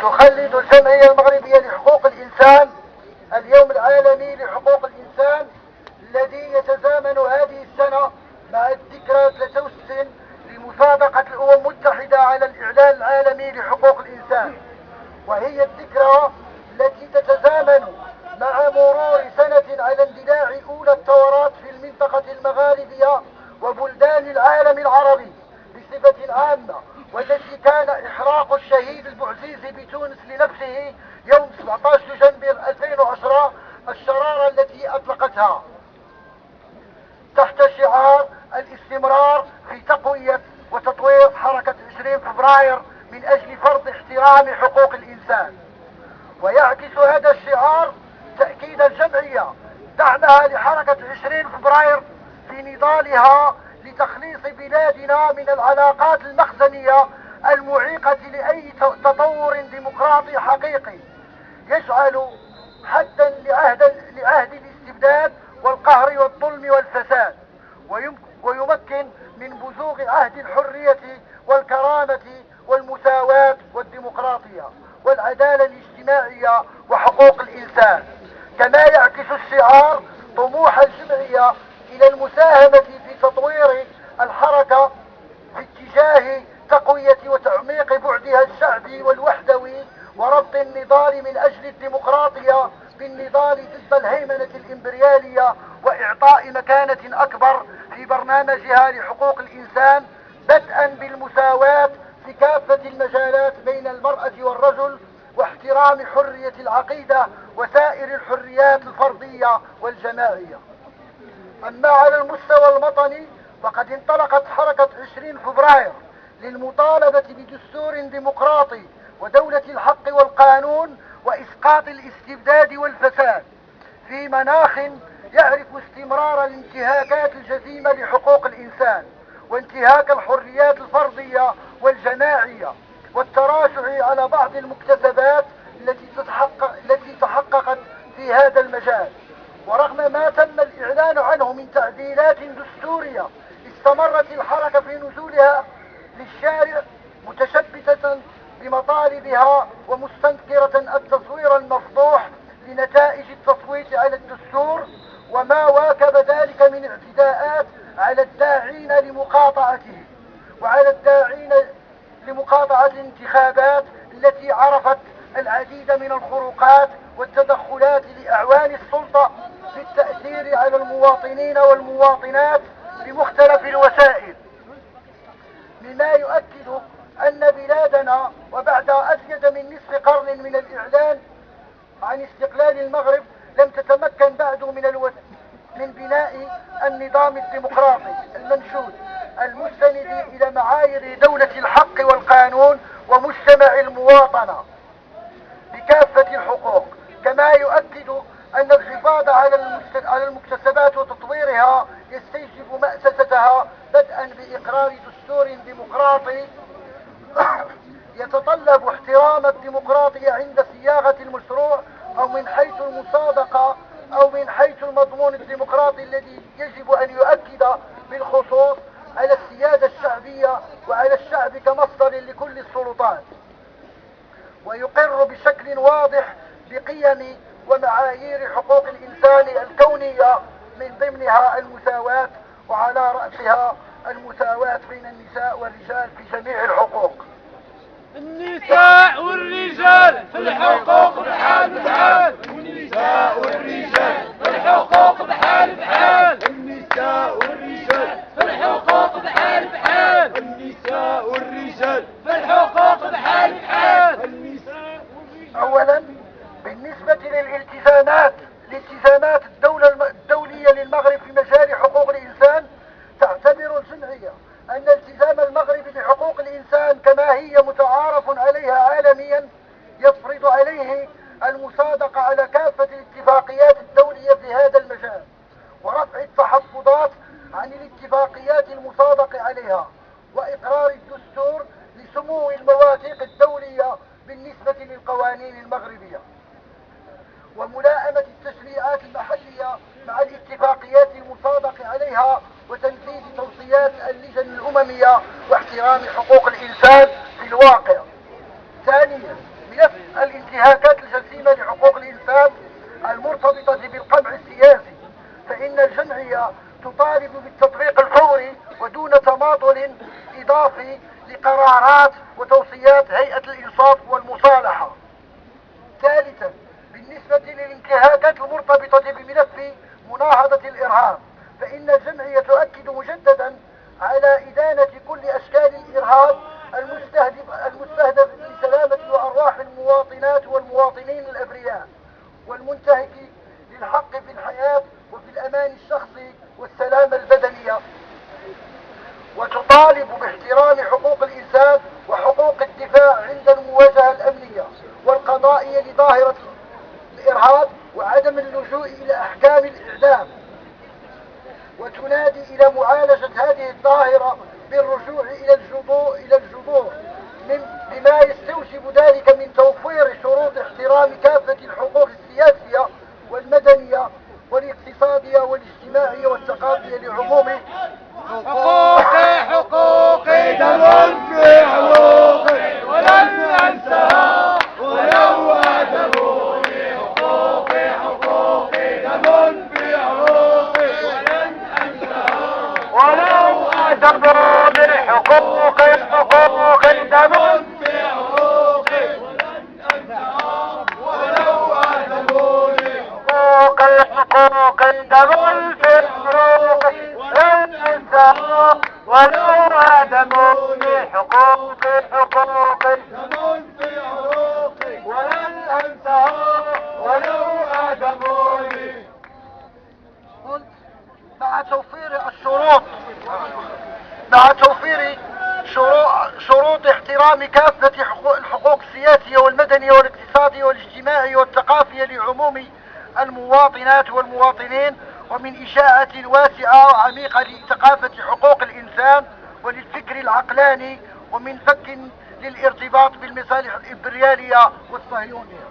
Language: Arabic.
تخلد الجمعية المغربية لحقوق الإنسان اليوم العالمي لحقوق الإنسان الذي يتزامن هذه السنة مع الذكرى 63 لمصادقة الأمم المتحدة على الإعلان العالمي لحقوق الإنسان، وهي الذكرى التي تتزامن مع مرور سنة على اندلاع أولى الثورات في المنطقة المغاربية وبلدان العالم العربي بصفة عامة، والتي كان إحراق الشهيد البوعزيزي بتونس لنفسه يوم 17 دجنبر 2010 الشرارة التي أطلقتها تحت شعار الاستمرار في تقوية وتطوير حركة 20 فبراير من أجل فرض احترام حقوق الإنسان. ويعكس هذا الشعار تأكيد الجمعية دعمها لحركة 20 فبراير في نضالها لتخليص بلادنا من العلاقات المخزنية المعيقة لأي تطور ديمقراطي حقيقي يجعل حدا لعهد الاستبداد والقهر والظلم والفساد، ويمكن من بزوغ عهد الحرية والكرامة والمساواة والديمقراطية والعدالة الاجتماعية وحقوق الإنسان. كما يعكس الشعار طموح الجمعية إلى المساهمة في تطوير الحركة في اتجاه تقوية وتعميق بعدها الشعبي والوحدوي وربط النضال من أجل الديمقراطية بالنضال ضد الهيمنة الإمبريالية وإعطاء مكانة أكبر في برنامجها لحقوق الإنسان، بدءا بالمساواة في كافة المجالات بين المرأة والرجل واحترام حرية العقيدة وسائر الحريات الفردية والجماعية. أما على المستوى الوطني فقد انطلقت حركة 20 فبراير للمطالبة بدستور ديمقراطي ودولة الحق والقانون وإسقاط الاستبداد والفساد في مناخ يعرف استمرار الانتهاكات الجسيمة لحقوق الإنسان وانتهاك الحريات الفردية والجماعية والتراجع على بعض المكتسبات التي تحققت في هذا المجال. ورغم ما تم الإعلان عنه من تعديلات دستورية استمرت الحركة في نزولها للشارع متشبثة بمطالبها ومستنكرة التصوير المفضوح لنتائج التصويت على الدستور وما واكب ذلك من اعتداءات على الداعين لمقاطعته وعلى الداعين لمقاطعة الانتخابات التي عرفت العديد من الخروقات والتدخلات لأعوان السلطة في التأثير على المواطنين والمواطنات بمختلف الوسائل، مما يؤكد أن بلادنا وبعد أزيد من نصف قرن من الإعلان عن استقلال المغرب لم تتمكن بعد من بناء النظام الديمقراطي المنشود المستند إلى معايير دولة الحق والقانون ومجتمع المواطنة بكافة الحقوق. كما يؤكد أن الحفاظ على المكتسبات وتطويرها يستوجب مأسستها بدءا بإقرار دستور ديمقراطي يتطلب احترام الديمقراطية عند صياغة المشروع أو من حيث المصادقة أو من حيث المضمون الديمقراطي الذي يجب أن يؤكد بالخصوص على السيادة الشعبية وعلى الشعب كمصدر لكل السلطات، ويقر بشكل واضح بقيم ومعايير حقوق الإنسان الكونية من ضمنها المساواة وعلى رأسها المساواة بين النساء والرجال في جميع الحقوق. النساء والرجال في الحقوق بحال بحال، النساء والرجال في الحقوق بحال بحال، النساء والرجال في الحقوق بحال بحال، النساء والرجال في الحقوق بحال بحال، النساء والرجال. أولا بالنسبة للالتزامات الدولية للمغرب في مجال حقوق الإنسان، تعتبر الجمعية أن التزام المغرب بحقوق الإنسان كما هي متعارف عليها عالميا يفرض عليه المصادقة على كافة الاتفاقيات الدولية في هذا المجال ورفع التحفظات عن الاتفاقيات المصادق عليها وإقرار الدستور لسمو المواثيق الدولية بالنسبة للقوانين المغربية وملائمة التشريعات المحلية مع الاتفاقيات المصادق عليها وتنفيذ توصيات اللجنة الأممية واحترام حقوق الإنسان في الواقع. ثانيا ملف الانتهاكات الجسيمة لحقوق الإنسان المرتبطة بالقمع السياسي، فإن الجمعية تطالب بالتطبيق الفوري ودون تماطل إضافي لقرارات وتوصيات هيئة الإنصاف والمصالحة. ثالثا، بالنسبة للانتهاكات المرتبطة بملف مناهضة الإرهاب، فإن الجمعية تؤكد مجددا على إدانة كل أشكال الإرهاب المستهدف لسلامة وأرواح المواطنات والمواطنين الأبرياء والمنتهك للحق في الحياة وفي الأمان الشخصي والسلامة البدنية، وتطالب باحترام حقوق الإنسان وحقوق الدفاع عند المواجهة الأمنية والقضائية لظاهرة الإرهاب وعدم اللجوء إلى أحكام الإعدام، وتنادي إلى معالجة هذه الظاهرة بالرجوع إلى الجذور بما يستوجب ذلك من توفير شروط احترام كافة الحقوق السياسية والمدنية والاقتصادية والاجتماعية والثقافية لعمومه. حقوقي دم في حقوقي ولن أنساها ولو أدبوني، حقوقي دم في حقوقي ولن أنساها ولو أدبوني، حقوقي دم في حقوقي ولن أنساها ولو أدبوني، حقوقي دم في حقوقي ولن أنساها ولو أدبوني، حقوقي دم في حقوقي ولن أنساها ولو أدبوني. قلت مع توفير شروط احترام كافة الحقوق السياسية والمدنية والاقتصادية والاجتماعية والثقافية لعموم المواطنات والمواطنين، ومن إشاعة واسعة وعميقة لثقافة حقوق الإنسان وللفكر العقلاني، ومن فك للارتباط بالمصالح الإمبريالية والصهيونية.